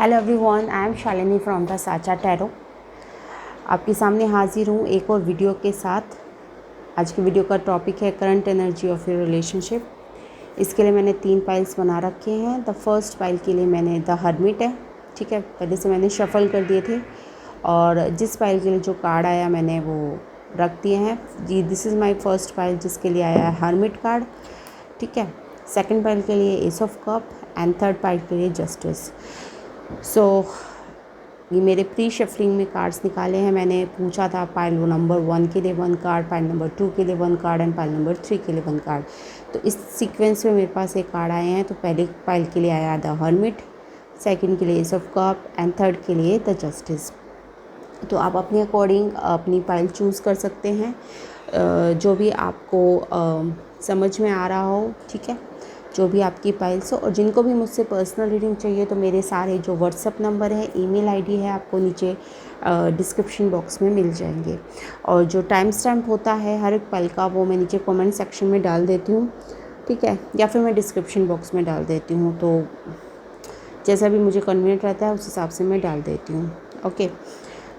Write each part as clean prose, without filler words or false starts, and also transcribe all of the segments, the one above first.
Hello everyone, I am Shalini from the साचा tarot. आपके सामने हाजिर हूँ एक और वीडियो के साथ। आज की वीडियो का टॉपिक है current energy of your relationship. इसके लिए मैंने 3 पाइल्स बना रखे हैं। द फर्स्ट पाइल के लिए मैंने द हर्मिट है, ठीक है, पहले से मैंने शफल कर दिए थे और जिस पाइल के लिए जो कार्ड आया मैंने वो रख दिए हैं जी। This is my first pile जिसके लिए आया है हर्मिट कार्ड, ठीक है। सेकेंड पाइल के लिए S of cup and third pile के लिए जस्टिस। ये मेरे प्री शफलिंग में कार्ड्स निकाले हैं। मैंने पूछा था पाइल नंबर 1 के लिए 1 कार्ड, पाइल नंबर 2 के लिए 1 कार्ड एंड पाइल नंबर 3 के लिए 1 कार्ड। तो इस सीक्वेंस में मेरे पास एक कार्ड आए हैं। तो पहले पाइल के लिए आया द हर्मिट, सेकंड के लिए S of cup and third के लिए द जस्टिस। तो आप अपने अकॉर्डिंग अपनी पाइल चूज़ कर सकते हैं, जो भी आपको समझ में आ रहा हो, ठीक है, जो भी आपकी पाइल्स हो। और जिनको भी मुझसे पर्सनल रीडिंग चाहिए तो मेरे सारे जो व्हाट्सअप नंबर है, ईमेल आईडी है, आपको नीचे डिस्क्रिप्शन बॉक्स में मिल जाएंगे। और जो टाइम स्टैम्प होता है हर एक पाइल का वो मैं नीचे कमेंट सेक्शन में डाल देती हूँ, ठीक है, या फिर मैं डिस्क्रिप्शन बॉक्स में डाल देती हूँ। तो जैसा भी मुझे कन्वीनियंट रहता है उस हिसाब से मैं डाल देती हूँ। ओके,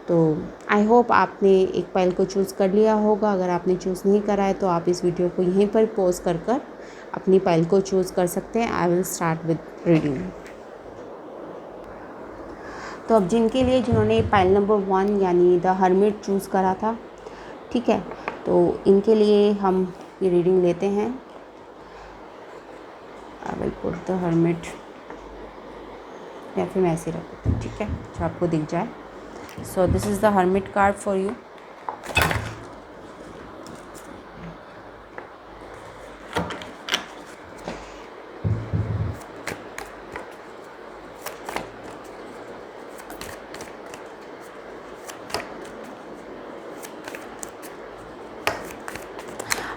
तो आई होप आपने एक पाइल को चूज़ कर लिया होगा। अगर आपने चूज़ नहीं करा है तो आप इस वीडियो को यहीं पर पॉज कर अपनी पाइल को चूज़ कर सकते हैं। I will start with reading. तो अब जिन्होंने पाइल नंबर 1 यानी द हर्मिट चूज़ करा था, ठीक है, तो इनके लिए हम ये रीडिंग लेते हैं। I will put the hermit, या फिर मैं ऐसे रखती हूँ, ठीक है, जो आपको दिख जाए। सो this is the hermit card for you.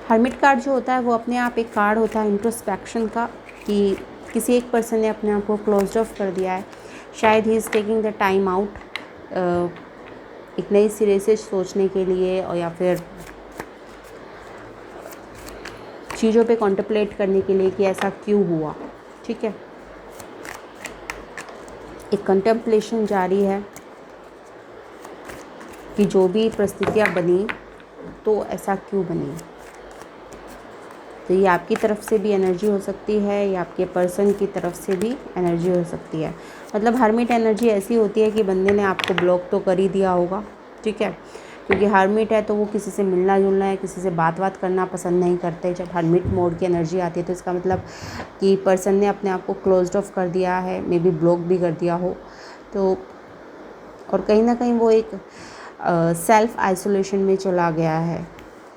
Hermit card जो होता है वो अपने आप एक कार्ड होता है इंट्रोस्पेक्शन का, कि किसी एक पर्सन ने अपने आप को क्लोज्ड ऑफ कर दिया है। शायद he is taking the time out एक नई सिरे से सोचने के लिए, और या फिर चीज़ों पे कॉन्टेम्पलेट करने के लिए कि ऐसा क्यों हुआ, ठीक है। एक कंटेम्पलेशन जारी है कि जो भी परिस्थितियाँ बनी तो ऐसा क्यों बनी। तो ये आपकी तरफ से भी एनर्जी हो सकती है या आपके पर्सन की तरफ से भी एनर्जी हो सकती है। मतलब हर्मिट एनर्जी ऐसी होती है कि बंदे ने आपको ब्लॉक तो कर ही दिया होगा, ठीक है, क्योंकि हर्मिट है तो वो किसी से मिलना जुलना है, किसी से बात करना पसंद नहीं करते। जब हर्मिट मोड की एनर्जी आती है तो इसका मतलब कि पर्सन ने अपने आप को क्लोज्ड ऑफ कर दिया है, मे बी ब्लॉक भी कर दिया हो। तो और कहीं ना कहीं वो एक सेल्फ आइसोलेशन में चला गया है,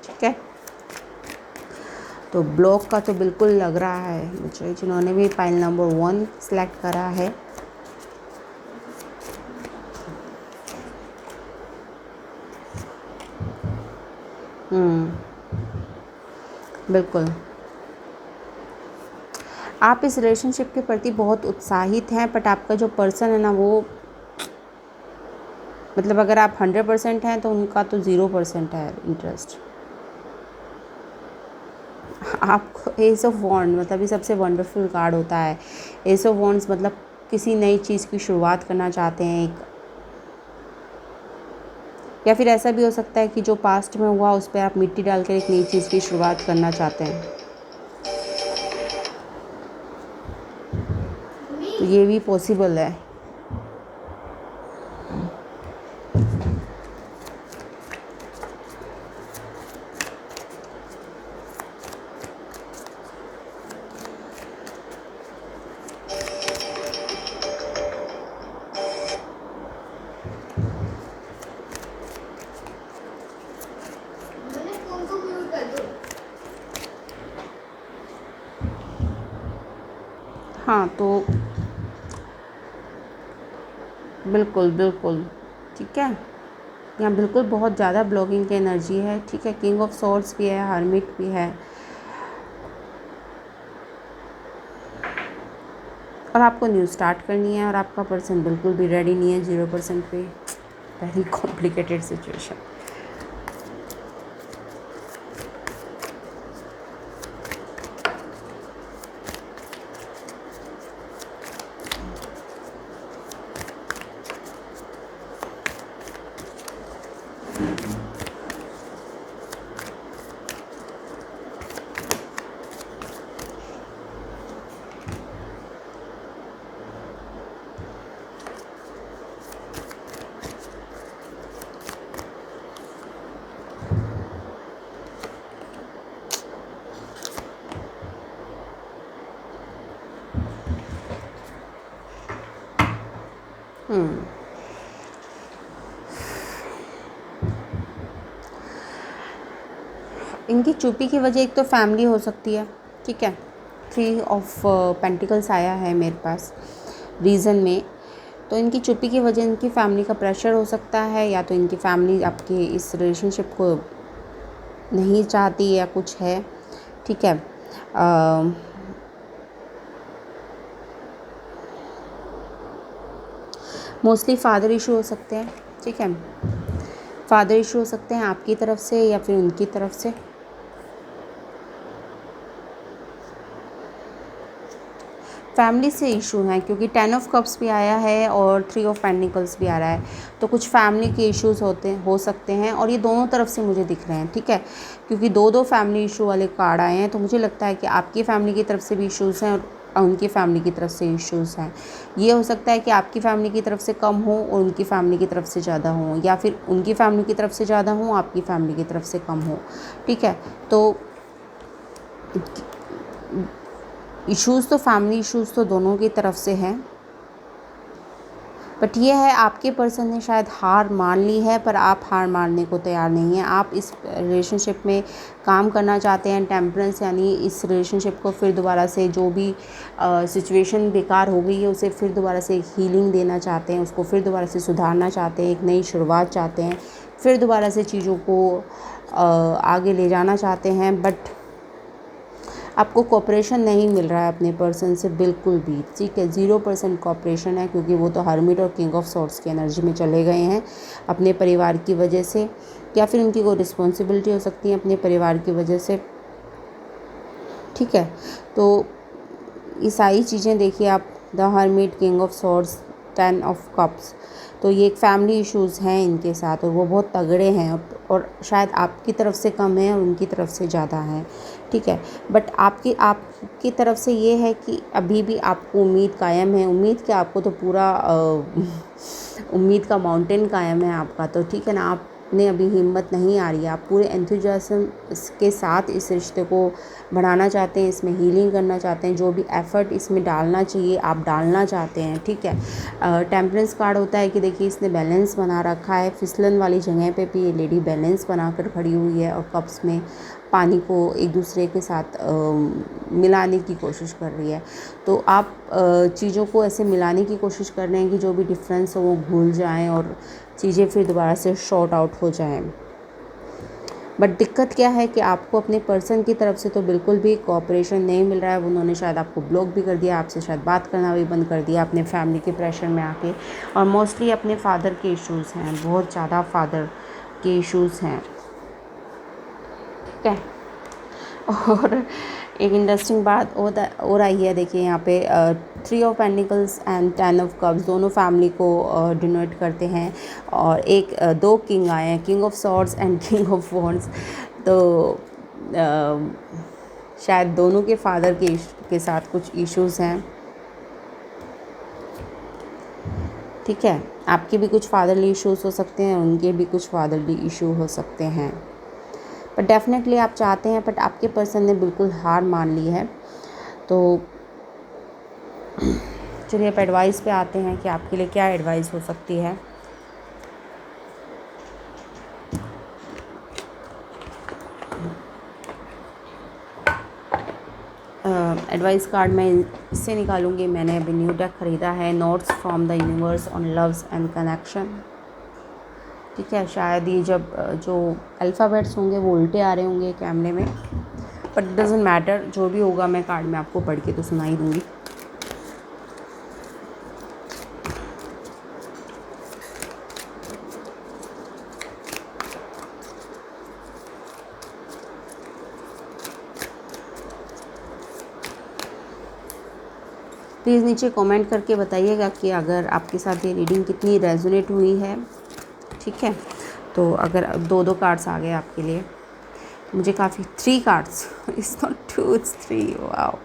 ठीक है। तो ब्लॉक का तो बिल्कुल लग रहा है मुझे, जिन्होंने भी पाइल नंबर 1 सेलेक्ट करा है। बिल्कुल आप इस रिलेशनशिप के प्रति बहुत उत्साहित हैं, बट आपका जो पर्सन है ना वो, मतलब अगर आप 100% हैं तो उनका तो 0% है इंटरेस्ट। आपको एस ऑफ वॉन्ड, मतलब ये सबसे वंडरफुल कार्ड होता है। एस ऑफ वॉन्ड्स मतलब किसी नई चीज़ की शुरुआत करना चाहते हैं एक, या फिर ऐसा भी हो सकता है कि जो पास्ट में हुआ उस पर आप मिट्टी डालकर एक नई चीज़ की शुरुआत करना चाहते हैं। तो ये भी पॉसिबल है। हाँ, तो बिल्कुल बिल्कुल ठीक है, यहाँ बिल्कुल बहुत ज़्यादा ब्लॉकिंग की एनर्जी है, ठीक है। किंग ऑफ सॉर्ड्स भी है, हर्मिट भी है, और आपको न्यू स्टार्ट करनी है, और आपका पर्सन बिल्कुल भी रेडी नहीं है, 0% पे। Very complicated situation. इनकी चुप्पी की वजह एक तो फैमिली हो सकती है, ठीक है। 3 ऑफ पेंटिकल्स आया है मेरे पास रीज़न में। तो इनकी चुप्पी की वजह इनकी फैमिली का प्रेशर हो सकता है, या तो इनकी फैमिली आपके इस रिलेशनशिप को नहीं चाहती या कुछ है, ठीक है। मोस्टली फादर इशू हो सकते हैं, ठीक है। फादर इशू हो सकते हैं आपकी तरफ से या फिर उनकी तरफ से। फैमिली से इशू हैं, क्योंकि 10 ऑफ कप्स भी आया है और 3 ऑफ पेंटिकल्स भी आ रहा है, तो कुछ फैमिली के इश्यूज़ हो सकते हैं, और ये दोनों तरफ से मुझे दिख रहे हैं, ठीक है। क्योंकि दो फैमिली इशू वाले कार्ड आए हैं, तो मुझे लगता है कि आपकी फैमिली की तरफ से भी इश्यूज़ हैं और उनकी फैमिली की तरफ से इश्यूज़ हैं। ये हो सकता है कि आपकी फैमिली की तरफ से कम हो और उनकी फैमिली की तरफ से ज़्यादा हो, या फिर उनकी फैमिली की तरफ से ज़्यादा हो, आपकी फैमिली की तरफ से कम हो, ठीक है। तो इश्यूज़ तो फैमिली इश्यूज़ तो दोनों की तरफ से हैं, बट ये है आपके पर्सन ने शायद हार मान ली है, पर आप हार मानने को तैयार नहीं हैं। आप इस रिलेशनशिप में काम करना चाहते हैं, टेम्परेंस, यानी इस रिलेशनशिप को फिर दोबारा से जो भी सिचुएशन बेकार हो गई है उसे फिर दोबारा से हीलिंग देना चाहते हैं, उसको फिर दोबारा से सुधारना चाहते हैं, एक नई शुरुआत चाहते हैं, फिर दोबारा से चीज़ों को आगे ले जाना चाहते हैं। बट आपको कोऑपरेशन नहीं मिल रहा है अपने पर्सन से बिल्कुल भी, ठीक है। 0% कोऑपरेशन है, क्योंकि वो तो हर्मिट और किंग ऑफ सॉर्ड्स की एनर्जी में चले गए हैं अपने परिवार की वजह से, या फिर उनकी कोई रिस्पॉन्सिबिलिटी हो सकती है अपने परिवार की वजह से, ठीक है। तो ये सारी चीज़ें देखिए आप, the hermit, king of swords, 10 of cups, तो ये एक फैमिली इश्यूज़ हैं इनके साथ, और वो बहुत तगड़े हैं, और शायद आपकी तरफ से कम है और उनकी तरफ से ज़्यादा है, ठीक है। बट आपकी तरफ से ये है कि अभी भी आपको उम्मीद कायम है। उम्मीद क्या, आपको तो पूरा उम्मीद का माउंटेन कायम है आपका, तो ठीक है ना। आपने अभी हिम्मत नहीं आ रही है, आप पूरे एंथुसियाज्म के साथ इस रिश्ते को बढ़ाना चाहते हैं, इसमें हीलिंग करना चाहते हैं, जो भी एफ़र्ट इसमें डालना चाहिए आप डालना चाहते हैं, ठीक है। टेम्परेंस कार्ड होता है कि देखिए इसने बैलेंस बना रखा है, फिसलन वाली जगह पे भी ये लेडी बैलेंस बना कर खड़ी हुई है, और कप्स में पानी को एक दूसरे के साथ मिलाने की कोशिश कर रही है। तो आप चीज़ों को ऐसे मिलाने की कोशिश कर रहे हैं कि जो भी डिफरेंस हो वो भूल जाएं और चीज़ें फिर दोबारा से शॉर्ट आउट हो जाएं। बट दिक्कत क्या है कि आपको अपने पर्सन की तरफ से तो बिल्कुल भी कोऑपरेशन नहीं मिल रहा है। उन्होंने शायद आपको ब्लॉक भी कर दिया, आपसे शायद बात करना भी बंद कर दिया अपने फैमिली के प्रेशर में आके, और मोस्टली अपने फादर के इश्यूज़ हैं, बहुत ज़्यादा फादर के इश्यूज़ हैं, ठीक है। और एक इंटरेस्टिंग बात और आई है, देखिए यहाँ पे 3 of pentacles and 10 of cups दोनों फैमिली को डिनोट करते हैं, और दो किंग आए हैं, king of swords and king of wands. तो शायद दोनों के फादर के साथ कुछ इश्यूज़ हैं, ठीक है। आपके भी कुछ फादरली इश्यूज़ हो सकते हैं, उनके भी कुछ फादरली इशू हो सकते हैं, बट डेफिनेटली आप चाहते हैं, बट आपके पर्सन ने बिल्कुल हार मान ली है। तो चलिए आप एडवाइस पे आते हैं कि आपके लिए क्या एडवाइस हो सकती है। एडवाइस कार्ड मैं इससे निकालूंगी। मैंने अभी न्यू डेक ख़रीदा है, notes from the universe on loves and connection, ठीक है। शायद ये जब जो अल्फ़ाबेट्स होंगे वो उल्टे आ रहे होंगे कैमरे में, बट डज़ंट मैटर, जो भी होगा मैं कार्ड में आपको पढ़ के तो सुना ही दूँगी। प्लीज़ नीचे कमेंट करके बताइएगा कि अगर आपके साथ ये रीडिंग कितनी रेजोनेट हुई है, ठीक है। तो अगर 2 कार्ड्स आ गए आपके लिए, मुझे काफ़ी 3 cards, it's not 2 it's 3, wow.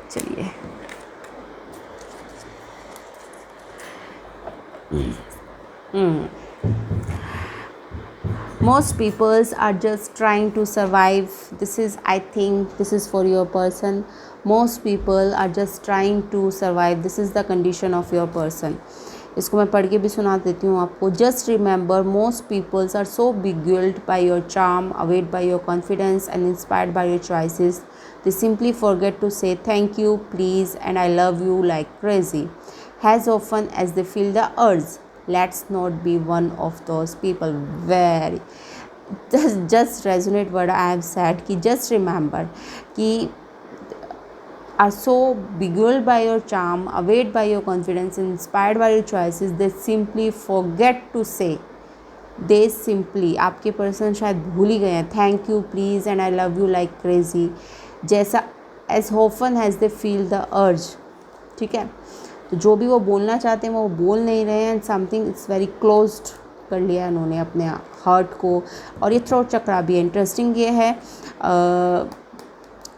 चलिए Most peoples are just trying to survive. This is, I think this is for your person. Most people are just trying to survive. This is the condition of your person. इसको मैं पढ़ के भी सुना देती हूँ आपको. Just remember, most peoples are so beguiled by your charm, awed by your confidence and inspired by your choices. They simply forget to say thank you, please and I love you like crazy. As often as they feel the urge, let's not be one of those people. Very just resonate what I have said कि just remember कि are so beguiled by your charm, awed by your confidence, inspired by your choices, they simply forget to say, they simply, आपके person शायद भूल ही गए हैं, thank you, please and I love you like crazy, जैसा as often as they feel the urge. ठीक है, तो जो भी वो बोलना चाहते हैं वो बोल नहीं रहे हैं. समथिंग इट्स वेरी क्लोज्ड कर लिया है उन्होंने अपने हार्ट को. और ये थ्रोट चक्रा भी है. इंटरेस्टिंग ये है,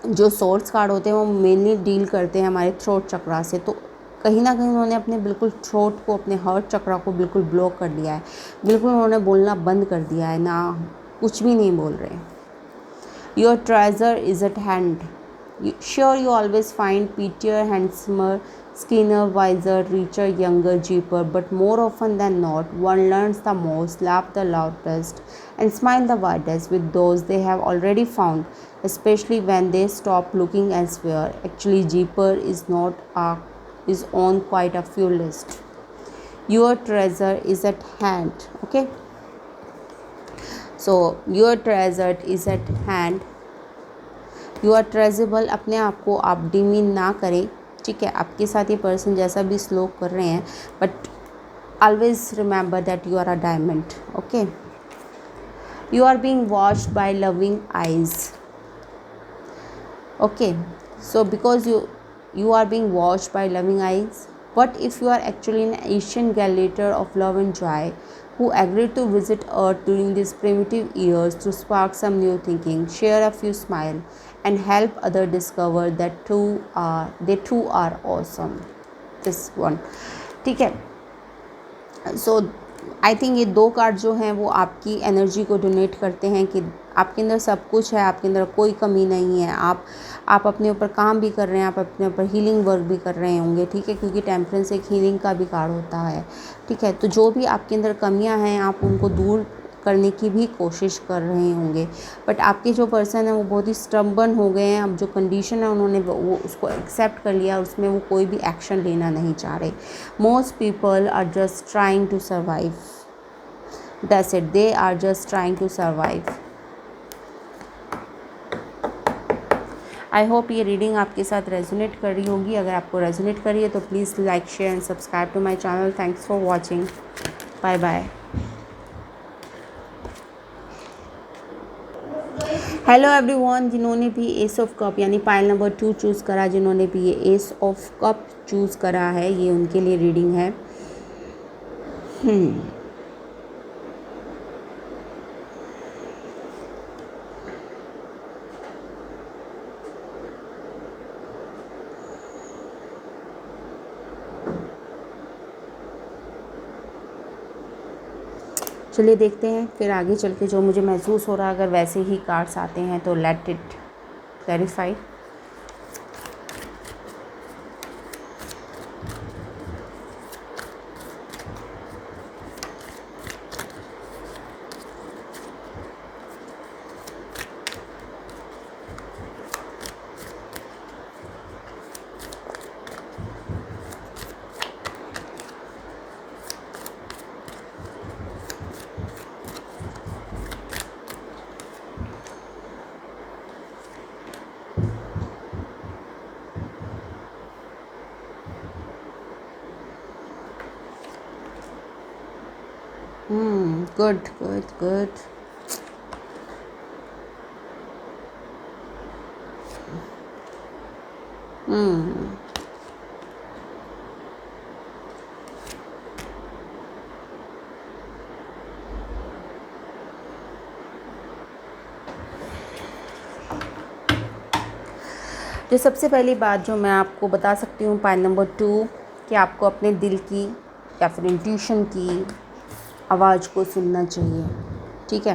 जो सोर्स कार्ड होते हैं वो मेनली डील करते हैं हमारे थ्रोट चक्रा से. तो कहीं ना कहीं उन्होंने अपने बिल्कुल थ्रोट को, अपने हार्ट चक्रा को बिल्कुल ब्लॉक कर दिया है. बिल्कुल उन्होंने बोलना बंद कर दिया है, ना कुछ भी नहीं बोल रहे. Your treasure is eight hand. Sure, you always find prettier, handsomer, skinner, wiser, richer, younger, cheaper, but more often than not, one learns the most, laugh the loudest, and smile the widest with those they have already found, especially when they stop looking elsewhere. Actually, cheaper is on quite a few list. Your treasure is at hand. Okay, so your treasure is at hand. You are treasurable. अपने आप को आप demean ना करें. ठीक है, आपके साथ ये पर्सन जैसा भी स्लो कर रहे हैं, but always remember that you are a diamond. Okay, you are being watched by loving eyes. Okay, so because you are being watched by loving eyes. What if you are actually an ancient gladiator of love and joy who agreed to visit Earth during these primitive years to spark some new thinking, share a few smiles, and help others discover that they too are awesome. This one. ठीक है, सो I think ये दो card जो हैं वो आपकी energy को donate करते हैं कि आपके अंदर सब कुछ है, आपके अंदर कोई कमी नहीं है. आप अपने ऊपर काम भी कर रहे हैं, आप अपने ऊपर हीलिंग वर्क भी कर रहे होंगे. ठीक है, क्योंकि टेम्परेंस एक हीलिंग का भी कार्ड होता है. ठीक है, तो जो भी आपके अंदर कमियां हैं आप उनको दूर करने की भी कोशिश कर रहे होंगे. बट आपके जो पर्सन है वो बहुत ही स्टबर्न हो गए हैं. अब जो कंडीशन है उन्होंने वो उसको एक्सेप्ट कर लिया, उसमें वो कोई भी एक्शन लेना नहीं चाह रहे. Most people are just trying to survive. That's it, they are just trying to survive. I hope ये रीडिंग आपके साथ रेजोनेट कर रही होगी. अगर आपको रेजोनेट कर रही है तो please like, share and subscribe to my channel. Thanks for watching. Bye bye. Hello everyone, जिन्होंने भी एस ऑफ कप यानी पाइल नंबर 2 चूज़ करा, जिन्होंने भी ये एस ऑफ कप चूज़ करा है, ये उनके लिए रीडिंग है. चलिए देखते हैं फिर आगे चल के जो मुझे महसूस हो रहा है. अगर वैसे ही कार्ड्स आते हैं तो let it clarify. Good, good, good. जो सबसे पहली बात जो मैं आपको बता सकती हूँ पाइल नंबर 2, कि आपको अपने दिल की या फिर इंट्यूशन की आवाज़ को सुनना चाहिए. ठीक है,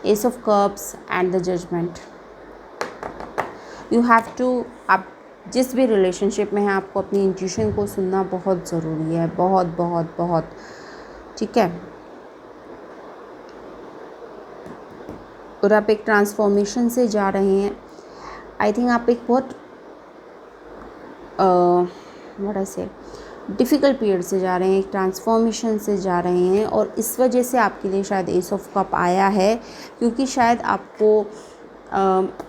ace of cups and the judgment. You have to, आप जिस भी रिलेशनशिप में हैं आपको अपनी इंट्यूशन को सुनना बहुत ज़रूरी है, बहुत बहुत बहुत, ठीक है। और आप एक ट्रांसफॉर्मेशन से जा रहे हैं। आई थिंक आप एक बहुत व्हाट आई से डिफ़िकल्ट पीरियड से जा रहे हैं, एक ट्रांसफॉर्मेशन से जा रहे हैं, और इस वजह से आपके लिए शायद एस ऑफ कप आया है, क्योंकि शायद आपको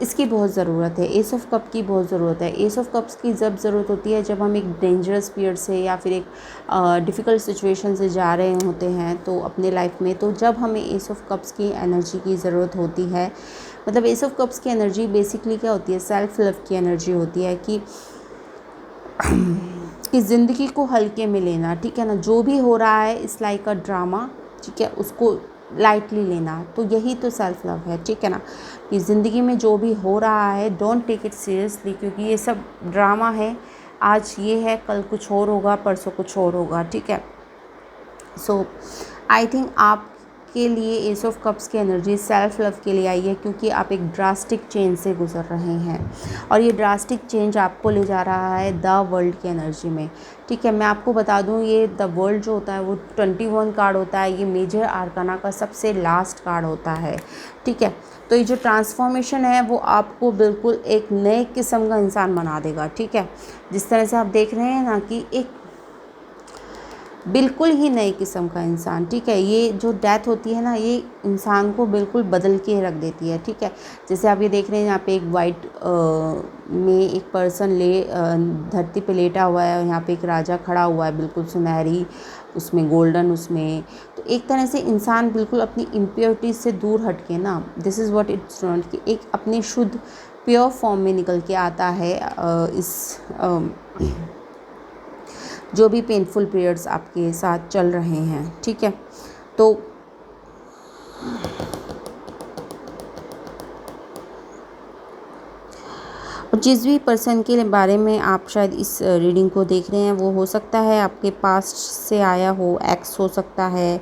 इसकी बहुत ज़रूरत है, एस ऑफ कप की बहुत ज़रूरत है। एस ऑफ कप्स की जब ज़रूरत होती है जब हम एक डेंजरस पीरियड से या फिर एक डिफ़िकल्ट सिचुएशन से जा रहे होते हैं तो अपने लाइफ में, तो जब हमें एस ऑफ कप्स की एनर्जी की ज़रूरत होती है। मतलब एस ऑफ कप्स की एनर्जी बेसिकली क्या होती है, सेल्फ लव की एनर्जी होती है कि ज़िंदगी को हल्के में लेना, ठीक है ना। जो भी हो रहा है इट्स लाइक अ ड्रामा, ठीक है, उसको लाइटली लेना, तो यही तो सेल्फ लव है, ठीक है ना। कि ज़िंदगी में जो भी हो रहा है डोंट टेक इट सीरियसली, क्योंकि ये सब ड्रामा है। आज ये है, कल कुछ और होगा, परसों कुछ और होगा, ठीक है। सो आई थिंक आपके लिए एस ऑफ कप्स की एनर्जी सेल्फ लव के लिए आई है, क्योंकि आप एक ड्रास्टिक चेंज से गुजर रहे हैं, और ये ड्रास्टिक चेंज आपको ले जा रहा है द वर्ल्ड की एनर्जी में, ठीक है। मैं आपको बता दूं, ये द वर्ल्ड जो होता है वो 21 कार्ड होता है, ये मेजर आर्काना का सबसे लास्ट कार्ड होता है, ठीक है। तो ये जो ट्रांसफॉर्मेशन है वो आपको बिल्कुल एक नए किस्म का इंसान बना देगा, ठीक है। जिस तरह से आप देख रहे हैं ना कि एक बिल्कुल ही नए किस्म का इंसान, ठीक है। ये जो डेथ होती है ना, ये इंसान को बिल्कुल बदल के रख देती है, ठीक है। जैसे आप ये देख रहे हैं यहाँ पे एक वाइट में एक पर्सन धरती पे लेटा हुआ है, और यहाँ पे एक राजा खड़ा हुआ है बिल्कुल सुनहरी उसमें, गोल्डन उसमें। तो एक तरह से इंसान बिल्कुल अपनी इम्प्योरिटी से दूर हट के ना, this is what it's not, कि एक अपने शुद्ध प्योर फॉर्म में निकल के आता है इस जो भी पेनफुल पीरियड्स आपके साथ चल रहे हैं, ठीक है। तो जिस भी पर्सन के बारे में आप शायद इस रीडिंग को देख रहे हैं, वो हो सकता है आपके पास्ट से आया हो, एक्स हो सकता है,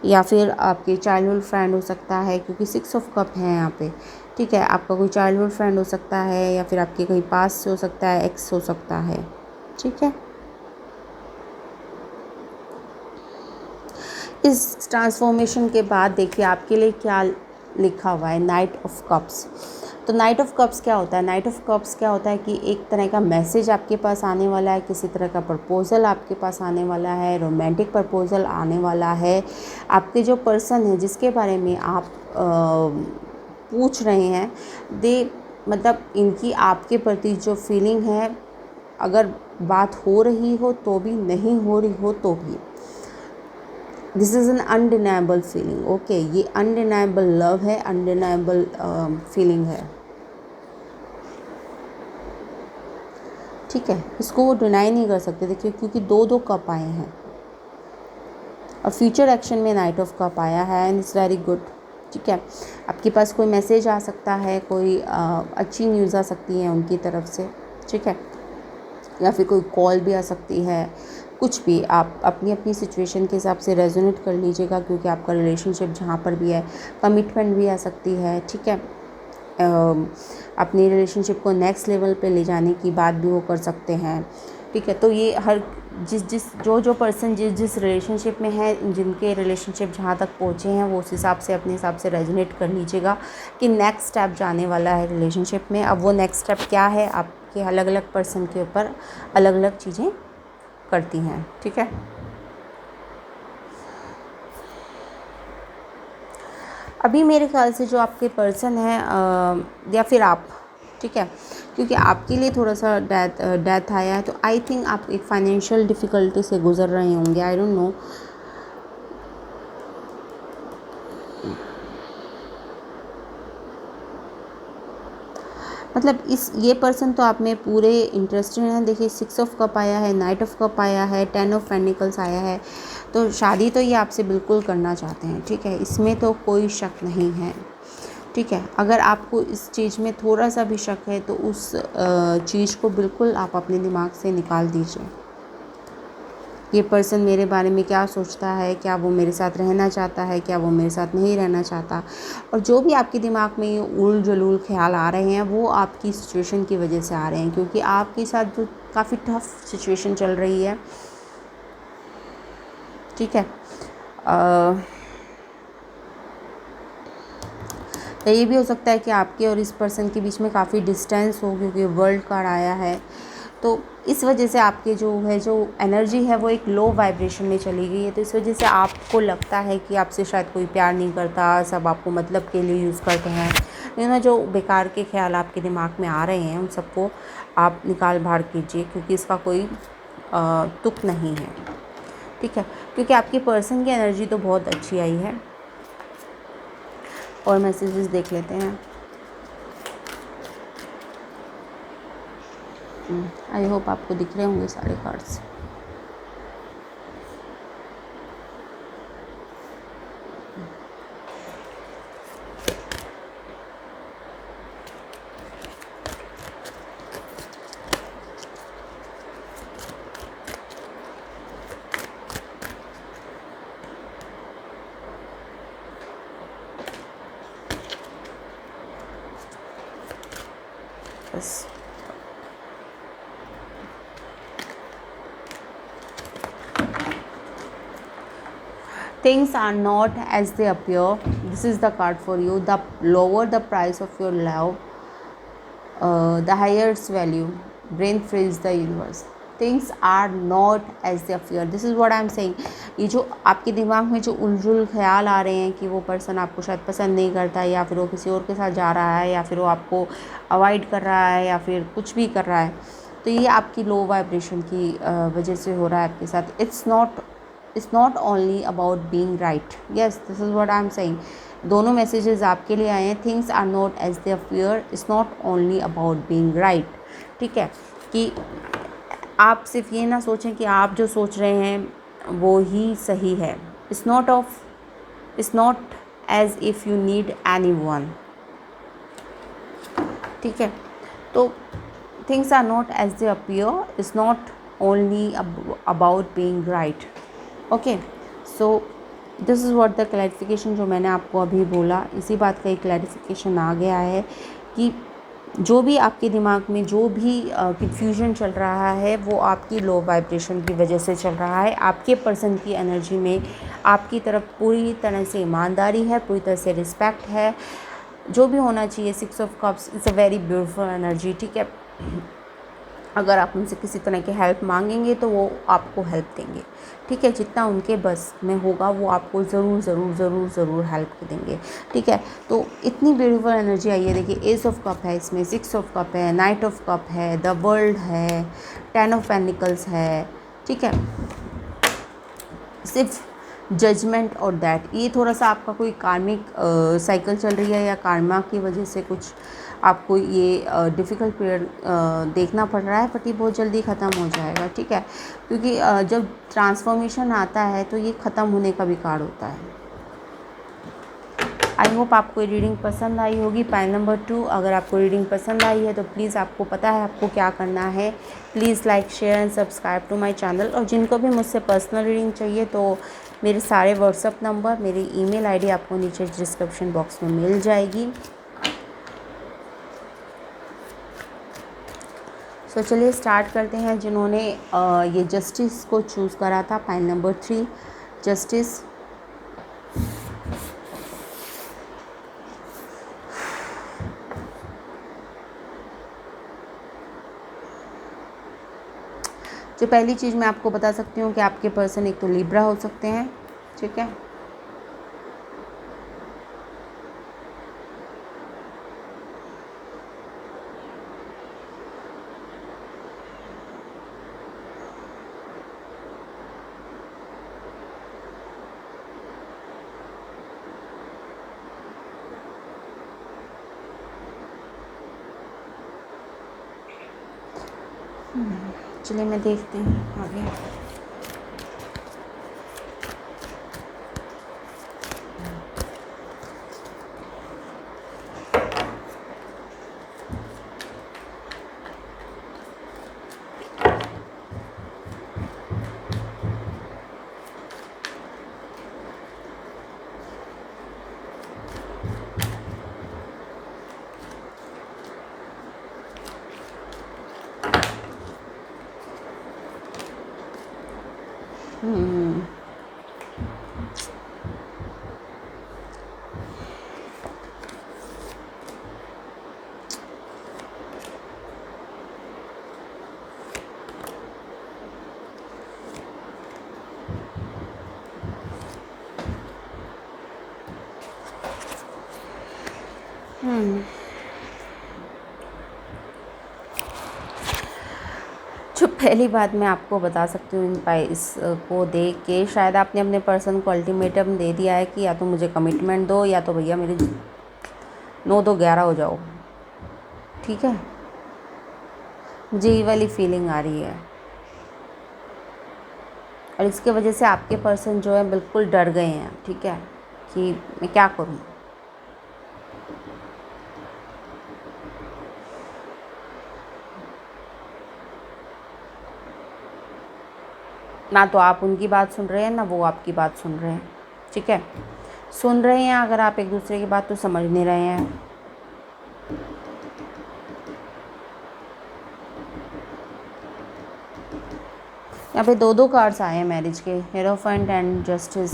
या फिर आपके चाइल्डहुड फ्रेंड हो सकता है, क्योंकि 6 ऑफ कप है यहाँ पे, ठीक है। आपका कोई चाइल्डहुड फ्रेंड हो सकता है, या फिर आपके कहीं पास्ट से हो सकता है, एक्स हो सकता है, ठीक है। इस ट्रांसफॉर्मेशन के बाद देखिए आपके लिए क्या लिखा हुआ है, नाइट ऑफ कप्स। तो नाइट ऑफ कप्स क्या होता है, नाइट ऑफ कप्स क्या होता है कि एक तरह का मैसेज आपके पास आने वाला है, किसी तरह का प्रपोज़ल आपके पास आने वाला है, रोमांटिक प्रपोज़ल आने वाला है। आपके जो पर्सन है जिसके बारे में आप पूछ रहे हैं, मतलब इनकी आपके प्रति जो फीलिंग है, अगर बात हो रही हो तो भी, नहीं हो रही हो तो भी, this is an undeniable feeling, okay. ये अनडिनाइबल लव है, अनडिनाइबल फीलिंग है, ठीक है। इसको वो डिनाई नहीं कर सकते, देखिए, क्योंकि 2 कप आए हैं, और फ्यूचर एक्शन में नाइट ऑफ कप आया है, एंड इट्स वेरी गुड, ठीक है। आपके पास कोई मैसेज आ सकता है, कोई अच्छी न्यूज़ आ सकती है उनकी तरफ से, ठीक है, या फिर कोई कॉल भी आ सकती है, कुछ भी। आप अपनी अपनी सिचुएशन के हिसाब से रेजोनेट कर लीजिएगा, क्योंकि आपका रिलेशनशिप जहाँ पर भी है, कमिटमेंट भी आ सकती है, ठीक है। अपनी रिलेशनशिप को नेक्स्ट लेवल पे ले जाने की बात भी वो कर सकते हैं, ठीक है। तो ये हर जो पर्सन जिस रिलेशनशिप में है, जिनके रिलेशनशिप जहाँ तक पहुँचे हैं, वो उस हिसाब से अपने हिसाब से रेजोनेट कर लीजिएगा कि नेक्स्ट स्टेप जाने वाला है रिलेशनशिप में। अब वो नेक्स्ट स्टेप क्या है, आपके अलग अलग पर्सन के ऊपर अलग अलग चीज़ें करती हैं, ठीक है। अभी मेरे ख्याल से जो आपके पर्सन है या फिर आप, ठीक है, क्योंकि आपके लिए थोड़ा सा डेथ आया है, तो आई थिंक आप एक फाइनेंशियल डिफ़िकल्टी से गुजर रहे होंगे, आई डोंट नो। मतलब ये पर्सन तो आप में पूरे इंटरेस्टेड हैं। देखिए 6 ऑफ कप आया है, नाइट ऑफ कप आया है, 10 ऑफ पेंटिकल्स आया है, तो शादी तो ये आपसे बिल्कुल करना चाहते हैं, ठीक है। इसमें तो कोई शक नहीं है, ठीक है। अगर आपको इस चीज़ में थोड़ा सा भी शक है तो उस चीज़ को बिल्कुल आप अपने दिमाग से निकाल दीजिए, ये पर्सन मेरे बारे में क्या सोचता है, क्या वो मेरे साथ रहना चाहता है, क्या वो मेरे साथ नहीं रहना चाहता। और जो भी आपके दिमाग में ये उल जलूल ख्याल आ रहे हैं वो आपकी सिचुएशन की वजह से आ रहे हैं, क्योंकि आपके साथ जो काफ़ी टफ सिचुएशन चल रही है, ठीक है। तो ये भी हो सकता है कि आपके और इस पर्सन के बीच में काफ़ी डिस्टेंस हो, क्योंकि वर्ल्ड कार्ड आया है। तो इस वजह से आपके जो एनर्जी है वो एक लो वाइब्रेशन में चली गई है। तो इस वजह से आपको लगता है कि आपसे शायद कोई प्यार नहीं करता, सब आपको मतलब के लिए यूज़ करते हैं। जो बेकार के ख्याल आपके दिमाग में आ रहे हैं उन सबको आप निकाल बाहर कीजिए, क्योंकि इसका कोई तुक नहीं है, ठीक है। क्योंकि आपकी पर्सन की एनर्जी तो बहुत अच्छी आई है। और मैसेजेस देख लेते हैं। आई होप आपको दिख रहे होंगे सारे कार्ड्स। बस things are not as they appear. This is the card for you. The lower the price of your love, the higher its value. Brain freeze the universe. Things are not as they appear. This is what I am saying. ये जो आपके दिमाग में जो उलझुल ख्याल आ रहे हैं कि वो पर्सन आपको शायद पसंद नहीं करता, या फिर वो किसी और के साथ जा रहा है, या फिर वो आपको अवॉइड कर रहा है, या फिर कुछ भी कर रहा है, तो ये आपकी लो वाइब्रेशन की वजह से हो रहा है आपके साथ। It's not only about being right. Yes, this is what I'm saying. दोनों मैसेजेस आपके लिए आए हैं। Things are not as they appear, it's not only about being right, ठीक है। कि आप सिर्फ ये ना सोचें कि आप जो सोच रहे हैं वो ही सही है। It's not as if you need anyone, ठीक है। तो things are not as they appear, it's not only about being right. Okay, so this is what the clarification जो मैंने आपको अभी बोला, इसी बात का एक क्लैरिफिकेशन आ गया है कि जो भी आपके दिमाग में जो भी कन्फ्यूजन चल रहा है वो आपकी लो वाइब्रेशन की वजह से चल रहा है। आपके पर्सन की एनर्जी में आपकी तरफ पूरी तरह से ईमानदारी है, पूरी तरह से रिस्पेक्ट है, जो भी होना चाहिए। 6 of cups is a very beautiful energy, ठीक है। अगर आप उनसे किसी तरह की हेल्प मांगेंगे तो वो आपको हेल्प देंगे, ठीक है। जितना उनके बस में होगा वो आपको ज़रूर ज़रूर ज़रूर ज़रूर हेल्प देंगे, ठीक है। तो इतनी ब्यूटीफुल एनर्जी आई है। देखिए, एस ऑफ कप है इसमें, 6 ऑफ कप है, नाइट ऑफ कप है, द वर्ल्ड है, 10 ऑफ पेनिकल्स है, ठीक है। सिर्फ जजमेंट और दैट, ये थोड़ा सा आपका कोई कार्मिक साइकिल चल रही है, या कार्मा की वजह से कुछ आपको ये डिफ़िकल्ट पीरियड देखना पड़ रहा है, बट ये बहुत जल्दी ख़त्म हो जाएगा, ठीक है। क्योंकि जब ट्रांसफॉर्मेशन आता है तो ये ख़त्म होने का भी कार्ड होता है। आई होप आपको रीडिंग पसंद आई होगी। पाइल नंबर 2, अगर आपको रीडिंग पसंद आई है तो प्लीज़, आपको पता है आपको क्या करना है, please like share and subscribe to my channel. और जिनको भी मुझसे पर्सनल रीडिंग चाहिए तो मेरे सारे व्हाट्सअप नंबर, मेरी ईमेल आईडी आपको नीचे डिस्क्रिप्शन बॉक्स में मिल जाएगी। सो चलिए स्टार्ट करते हैं। जिन्होंने ये जस्टिस को चूज़ करा था, पाइल नंबर 3, जस्टिस। जो पहली चीज़ मैं आपको बता सकती हूँ कि आपके पर्सन एक तो लिब्रा हो सकते हैं, ठीक है। चलिए मैं देखती हूँ आगे। हम्म। जो पहली बात मैं आपको बता सकती हूँ इस को देख के, शायद आपने अपने पर्सन को अल्टीमेटम दे दिया है कि या तो मुझे कमिटमेंट दो या तो भैया मेरे 9 2 11 हो जाओ। ठीक है, मुझे ये वाली फीलिंग आ रही है और इसके वजह से आपके पर्सन जो है बिल्कुल डर गए हैं। ठीक है, कि मैं क्या करूँ। ना तो आप उनकी बात सुन रहे हैं ना वो आपकी बात सुन रहे हैं। ठीक है, सुन रहे हैं अगर आप एक दूसरे की बात तो समझ नहीं रहे हैं। यहाँ पे 2 2 कार्ड्स आए हैं मैरिज के, हेरोफेंट एंड जस्टिस।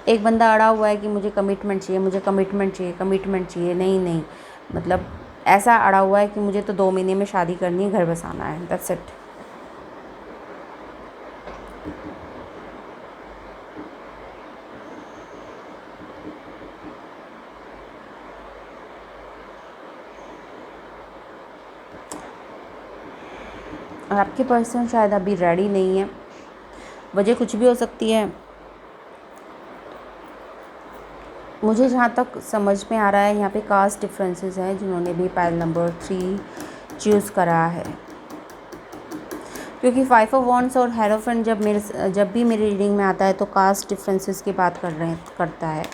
एक बंदा अड़ा हुआ है कि मुझे कमिटमेंट चाहिए, मुझे कमिटमेंट चाहिए, कमिटमेंट चाहिए। नहीं नहीं, मतलब ऐसा अड़ा हुआ है कि मुझे तो 2 महीने में शादी करनी है, घर बसाना है, दैट्स इट। और आपके पर्सन शायद अभी रेडी नहीं है, वजह कुछ भी हो सकती है। मुझे जहाँ तक समझ में आ रहा है यहाँ पे कास्ट डिफरेंसेस हैं, जिन्होंने भी पाइल नंबर 3 चूज़ करा है। क्योंकि 5 ऑफ वॉन्ड्स और हेरोफेंट जब भी मेरी रीडिंग में आता है तो कास्ट डिफरेंसेस की बात करता है।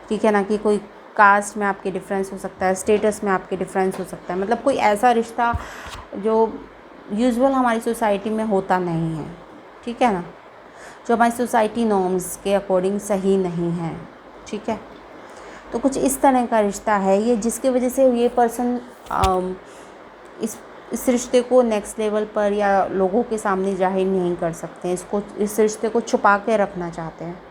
ठीक है ना, कि कोई कास्ट में आपके डिफरेंस हो सकता है, स्टेटस में आपके डिफरेंस हो सकता है, मतलब कोई ऐसा रिश्ता जो यूजुअल हमारी सोसाइटी में होता नहीं है। ठीक है ना, जो हमारी सोसाइटी नॉर्म्स के अकॉर्डिंग सही नहीं है। ठीक है, तो कुछ इस तरह का रिश्ता है ये, जिसकी वजह से ये पर्सन इस रिश्ते को नेक्स्ट लेवल पर या लोगों के सामने जाहिर नहीं कर सकते हैं। इस रिश्ते को छुपा के रखना चाहते हैं।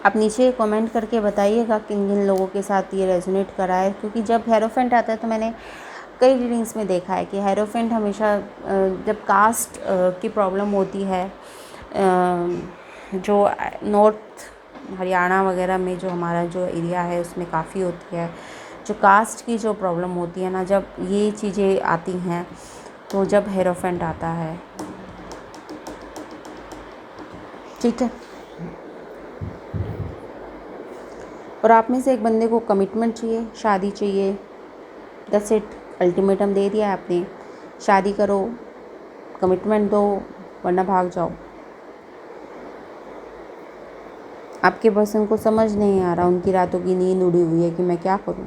आप नीचे कमेंट करके बताइएगा कि किन लोगों के साथ ये रेजोनेट करा है। क्योंकि जब हेरोफेंट आता है तो मैंने कई रीडिंग्स में देखा है कि हेरोफेंट हमेशा जब कास्ट की प्रॉब्लम होती है, जो नॉर्थ हरियाणा वगैरह में जो हमारा जो एरिया है उसमें काफ़ी होती है, जो कास्ट की जो प्रॉब्लम होती है ना, जब ये चीज़ें आती हैं तो जब हेरोफेंट आता है। ठीक है, और आप में से एक बंदे को कमिटमेंट चाहिए, शादी चाहिए, दैट्स इट। अल्टीमेटम दे दिया आपने, शादी करो, कमिटमेंट दो, वरना भाग जाओ। आपके पर्सन को समझ नहीं आ रहा, उनकी रातों की नींद उड़ी हुई है कि मैं क्या करूं।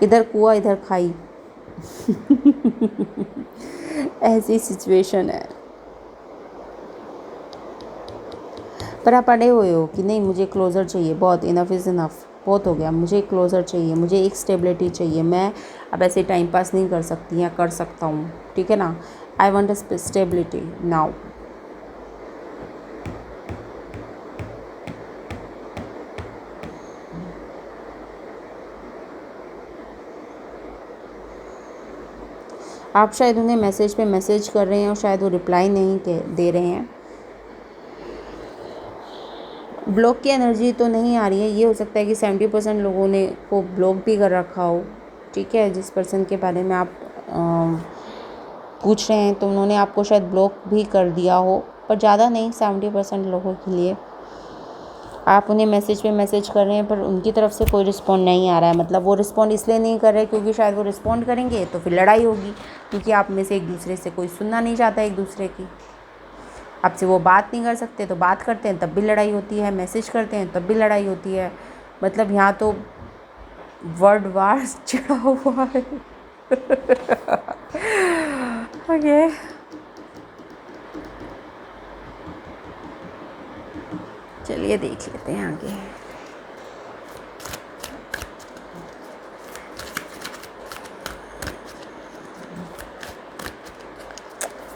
इधर कुआं इधर खाई ऐसी सिचुएशन है। पर आप अड़े हुए हो कि नहीं, मुझे क्लोज़र चाहिए, बहुत इनफ इज़ इनफ, बहुत हो गया, मुझे क्लोज़र चाहिए, मुझे एक स्टेबिलिटी चाहिए। मैं अब ऐसे टाइम पास नहीं कर सकती या कर सकता हूँ। ठीक है ना, I want a stability now. आप शायद उन्हें मैसेज पे मैसेज कर रहे हैं और शायद वो रिप्लाई नहीं दे रहे हैं। ब्लॉक की एनर्जी तो नहीं आ रही है। ये हो सकता है कि 70% लोगों ने को ब्लॉक भी कर रखा हो। ठीक है, जिस पर्सन के बारे में आप पूछ रहे हैं तो उन्होंने आपको शायद ब्लॉक भी कर दिया हो, पर ज़्यादा नहीं, 70% लोगों के लिए। आप उन्हें मैसेज पे मैसेज कर रहे हैं पर उनकी तरफ से कोई रिस्पॉन्ड नहीं आ रहा है। मतलब वो रिस्पॉन्ड इसलिए नहीं कर रहे क्योंकि शायद वो रिस्पॉन्ड करेंगे तो फिर लड़ाई होगी, क्योंकि आप में से एक दूसरे से कोई सुनना नहीं चाहता एक दूसरे की। आपसे वो बात नहीं कर सकते तो बात करते हैं तब भी लड़ाई होती है, मैसेज करते हैं तब भी लड़ाई होती है। मतलब यहाँ तो वर्ड वार चढ़ा हुआ है ओके, चलिए देख लेते हैं आगे।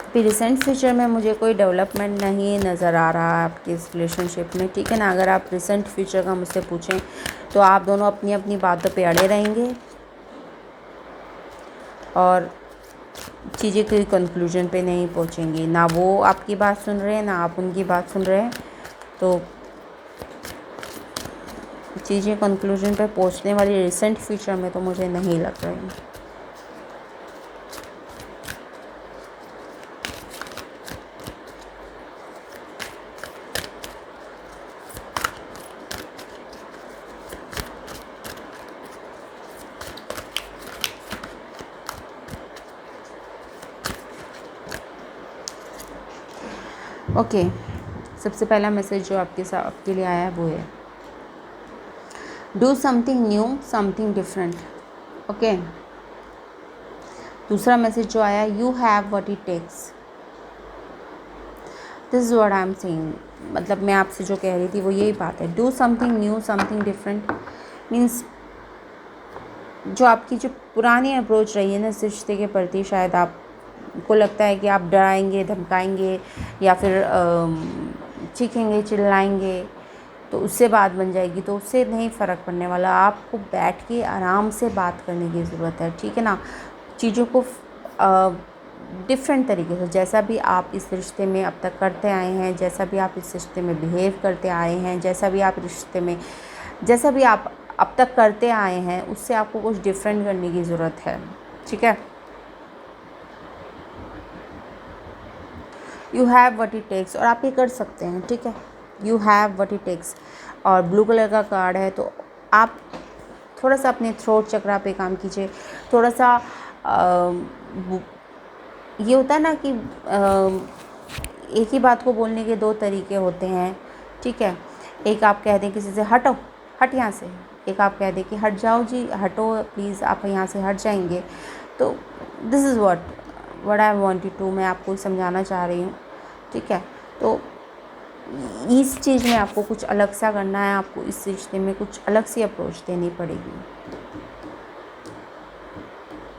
अभी रिसेंट फ्यूचर में मुझे कोई डेवलपमेंट नहीं नज़र आ रहा है आपकी इस रिलेशनशिप में, ठीक है ना। अगर आप रिसेंट फ्यूचर का मुझसे पूछें तो आप दोनों अपनी अपनी बातों पे अड़े रहेंगे और चीज़ें कोई कंक्लूजन पे नहीं पहुंचेंगी। ना वो आपकी बात सुन रहे हैं, ना आप उनकी बात सुन रहे हैं, तो चीज़ें कंक्लूजन पे पहुंचने वाली रिसेंट फ्यूचर में तो मुझे नहीं लग रही। ओके, सबसे पहला मैसेज जो आपके लिए आया है वो है do something new, something different. Okay, दूसरा मैसेज जो आया you have what it takes. This is what I am saying, मतलब मैं आपसे जो कह रही थी वो यही बात है। Do something new, something different means जो आपकी जो पुरानी अप्रोच रही है ना इस रिश्ते के प्रति, शायद आपको लगता है कि आप डराएंगे, धमकाएंगे या फिर चीखेंगे, चिल्लाएंगे तो उससे बात बन जाएगी, तो उससे नहीं फ़र्क पड़ने वाला। आपको बैठ के आराम से बात करने की ज़रूरत है, ठीक है ना। चीज़ों को डिफरेंट तरीके से, जैसा भी आप इस रिश्ते में अब तक करते आए हैं, जैसा भी आप इस रिश्ते में बिहेव करते आए हैं, जैसा भी आप अब तक करते आए हैं, उससे आपको कुछ डिफरेंट करने की ज़रूरत है, ठीक है। You have what it takes, और आप ये कर सकते हैं, ठीक है। You have what it takes, और ब्लू कलर का कार्ड है, तो आप थोड़ा सा अपने थ्रोट चक्रा पे काम कीजिए। थोड़ा सा ये होता है ना कि एक ही बात को बोलने के दो तरीके होते हैं, ठीक है। एक आप कह दें किसी से हटो, हट यहाँ से, एक आप कह दें कि हट जाओ जी, हटो प्लीज़, आप यहाँ से हट जाएंगे। तो this is what I wanted to, मैं आपको समझाना चाह रही हूँ, ठीक है। तो इस चीज़ में आपको कुछ अलग सा करना है, आपको इस रिश्ते में कुछ अलग सी अप्रोच देनी पड़ेगी।